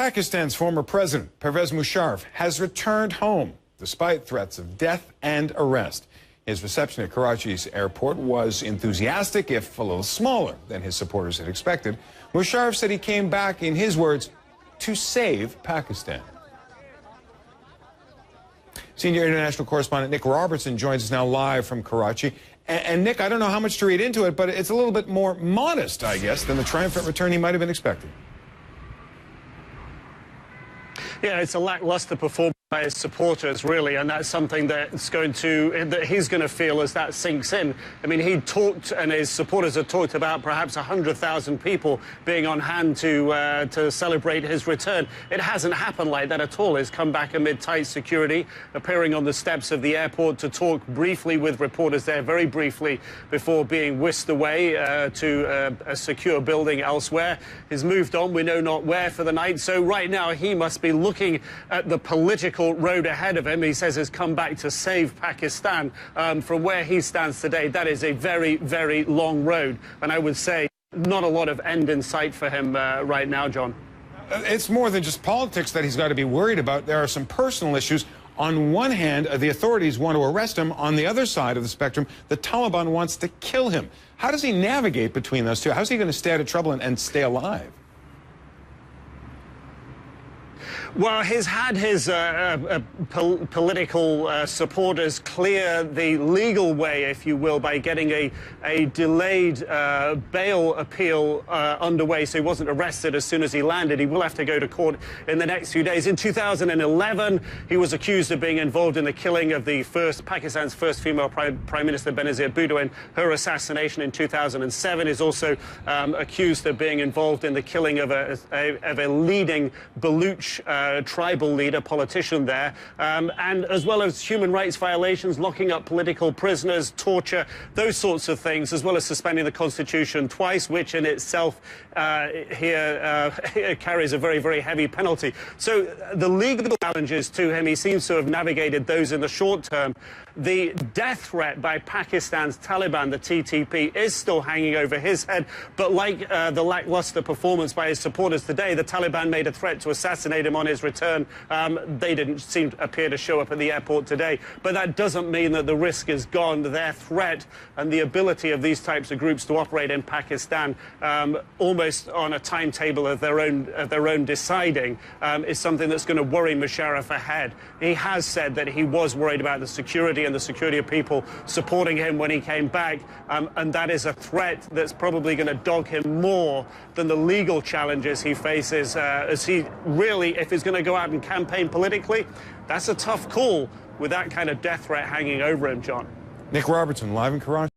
Pakistan's former president, Pervez Musharraf, has returned home despite threats of death and arrest. His reception at Karachi's airport was enthusiastic, if a little smaller than his supporters had expected. Musharraf said he came back, in his words, to save Pakistan. Senior international correspondent Nick Robertson joins us now live from Karachi. And Nick, I don't know how much to read into it, but it's a little bit more modest, I guess, than the triumphant return he might have been expecting. Yeah, it's a lackluster performance by his supporters, really, and that's something that he's going to feel as that sinks in. I mean, he talked, and his supporters have talked about perhaps 100,000 people being on hand to celebrate his return. It hasn't happened like that at all. He's come back amid tight security, appearing on the steps of the airport to talk briefly with reporters there, very briefly, before being whisked away to a secure building elsewhere. He's moved on, we know not where, for the night, so right now he must be looking at the political road ahead of him. He says has come back to save Pakistan. From where he stands today, that is a very, very long road, and I would say not a lot of end in sight for him right now, John. It's more than just politics that he's got to be worried about. There are some personal issues. On one hand, the authorities want to arrest him. On the other side of the spectrum, the Taliban wants to kill him. How does he navigate between those two? How's he going to stay out of trouble and stay alive? Well, he's had his political supporters clear the legal way, if you will, by getting a delayed bail appeal underway, so he wasn't arrested as soon as he landed. He will have to go to court in the next few days. In 2011, he was accused of being involved in the killing of Pakistan's first female Prime Minister, Benazir Bhutto, and her assassination in 2007. He's also accused of being involved in the killing of a leading Baluch tribal leader, politician there, and as well as human rights violations, locking up political prisoners, torture, those sorts of things, as well as suspending the Constitution twice, which in itself carries a very, very heavy penalty. So the legal challenges to him, he seems to have navigated those in the short term. The death threat by Pakistan's Taliban, the TTP, is still hanging over his head, but like the lackluster performance by his supporters today, the Taliban made a threat to assassinate him on his return. They didn't appear to show up at the airport today, but that doesn't mean that the risk is gone. Their threat and the ability of these types of groups to operate in Pakistan almost on a timetable of their own deciding is something that's going to worry Musharraf ahead. He has said that he was worried about the security and the security of people supporting him when he came back, and that is a threat that's probably going to dog him more than the legal challenges he faces, as he really, if he's going to go out and campaign politically, that's a tough call with that kind of death threat hanging over him, John. Nick Robertson, live in Karachi.